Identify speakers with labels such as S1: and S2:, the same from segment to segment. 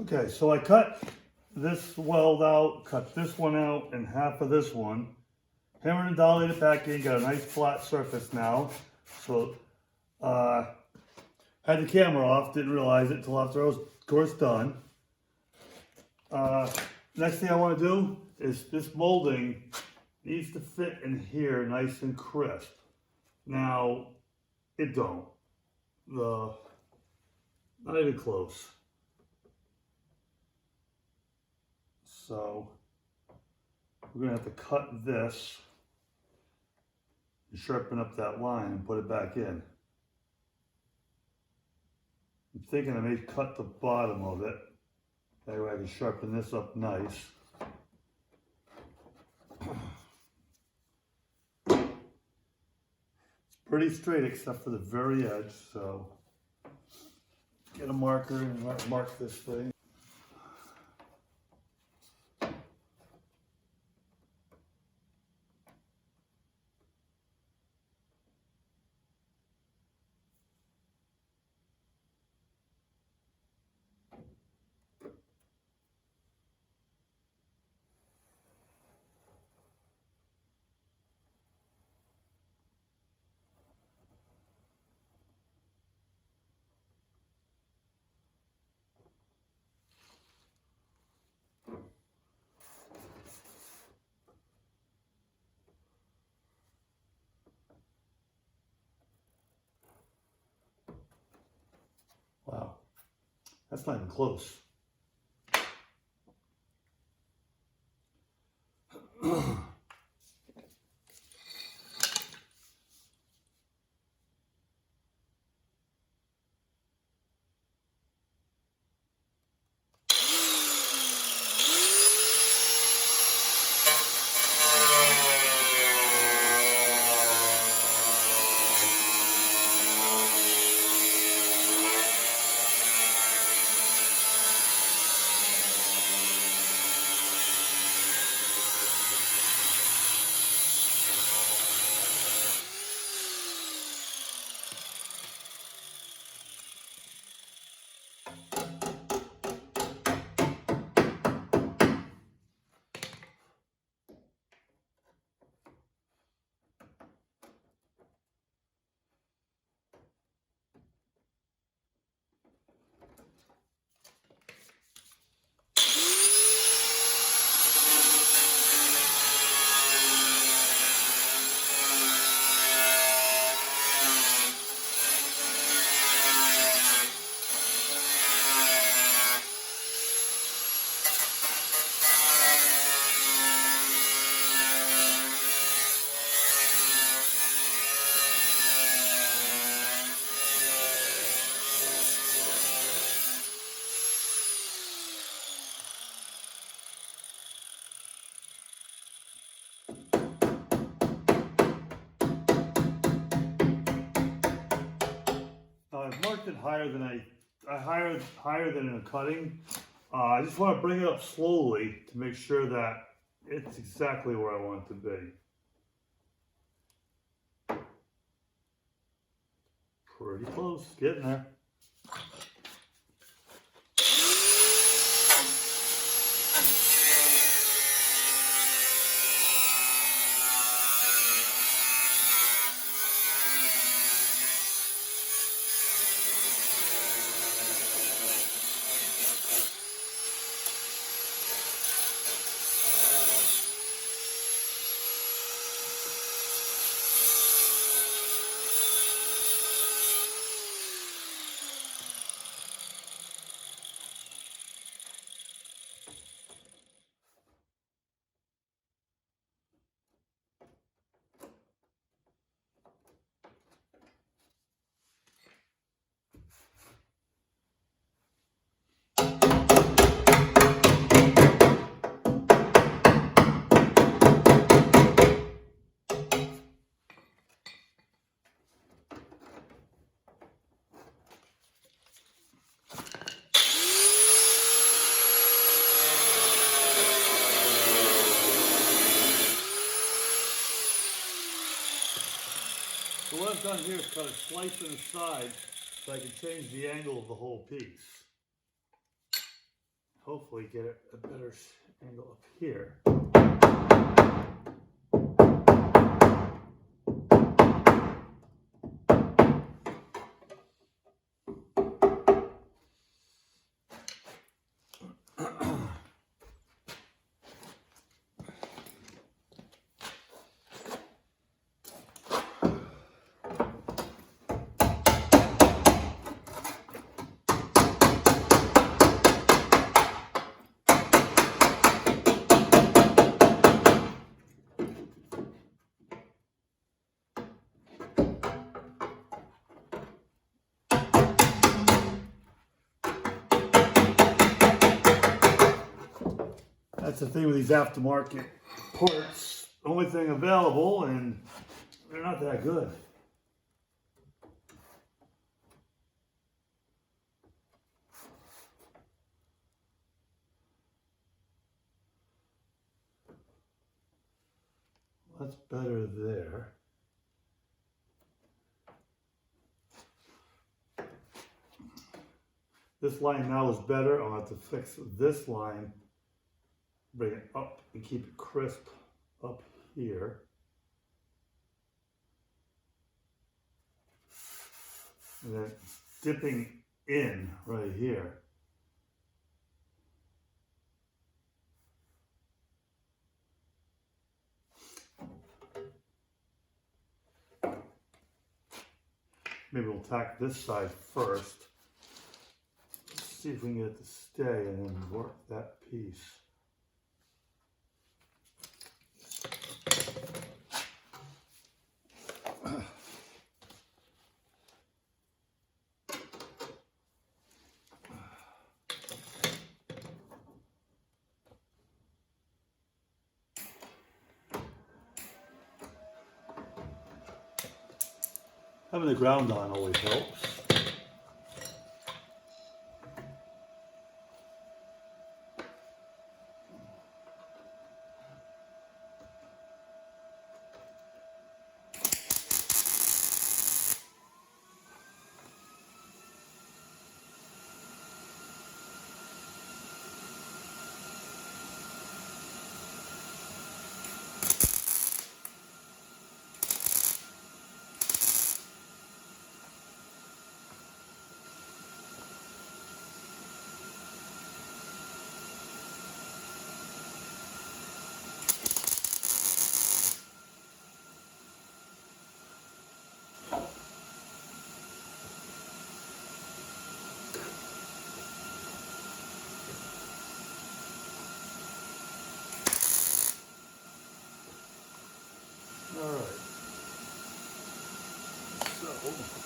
S1: Okay, so I cut this weld out, cut this one out, and half of this one. Hammered and dilated it back in, got a nice flat surface now. So, had the camera off, didn't realize it until after I was, of course, done. Next thing I want to do is this molding needs to fit in here nice and crisp. Now, it don't. Not even close. So, we're gonna have to cut this and sharpen up that line and put it back in. I'm thinking I may cut the bottom of it. That way I can sharpen this up nice. It's pretty straight except for the very edge, so get a marker and mark this thing. Wow, that's not even close. I've marked it higher than higher than in a cutting. I just want to bring it up slowly to make sure that it's exactly where I want it to be. Pretty close, getting there. So what I've done here is cut a slice in the side so I can change the angle of the whole piece. hopefully get a better angle up here. That's the thing with these aftermarket parts. Only thing available, and they're not that good. That's better there. This line now is better. I'll have to fix this line, bring it up and keep it crisp up here. And then dipping in right here. Maybe we'll tack this side first. Let's see if we can get it to stay and then work that piece. Having the ground on always helps. All right. So.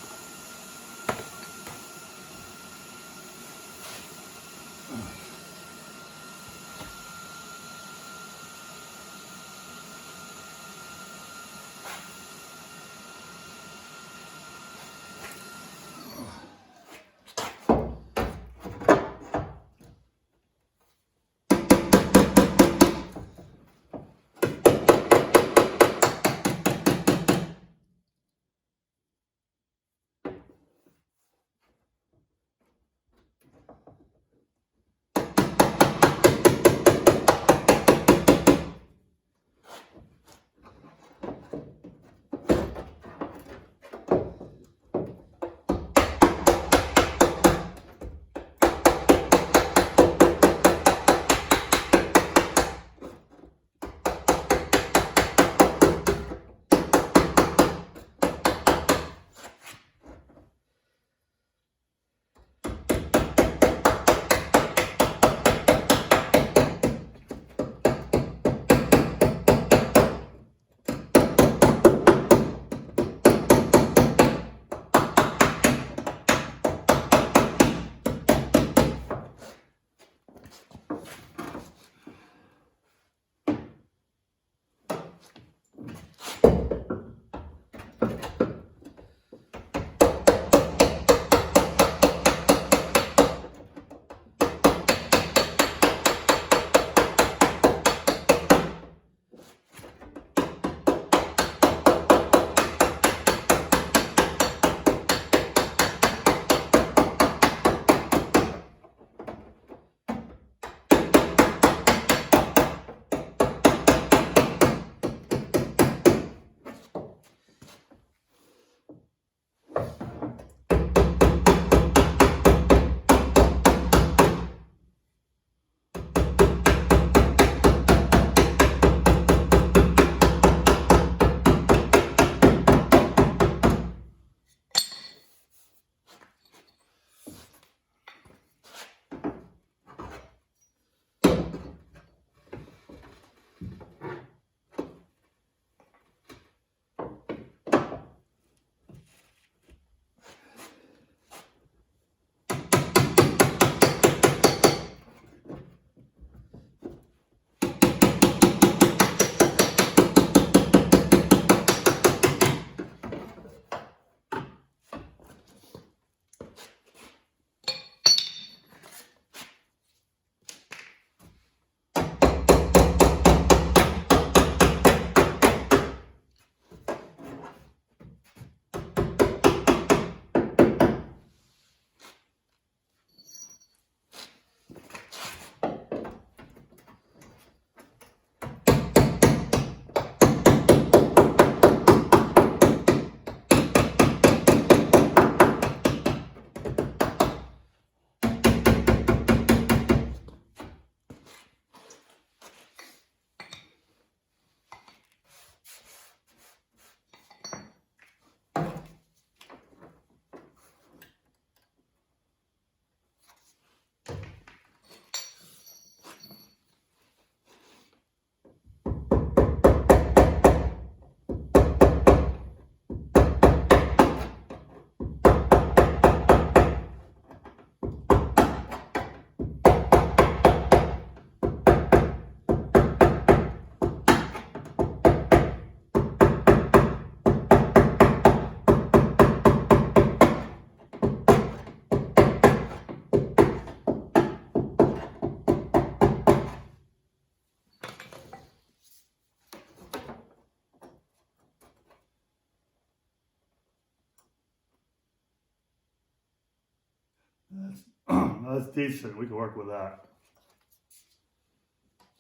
S1: That's, that's decent. We can work with that.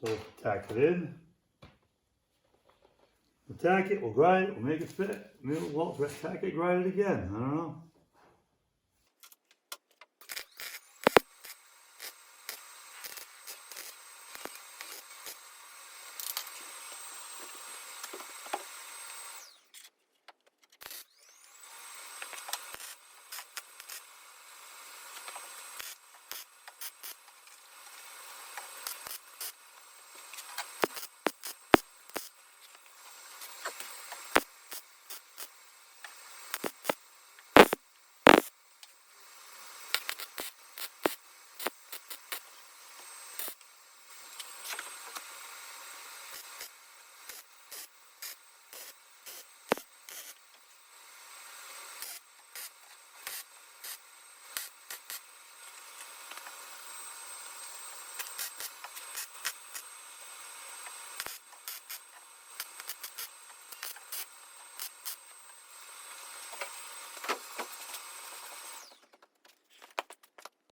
S1: So we'll tack it in. We'll tack it, we'll grind it, we'll make it fit. Maybe we'll tack it, grind it again. I don't know.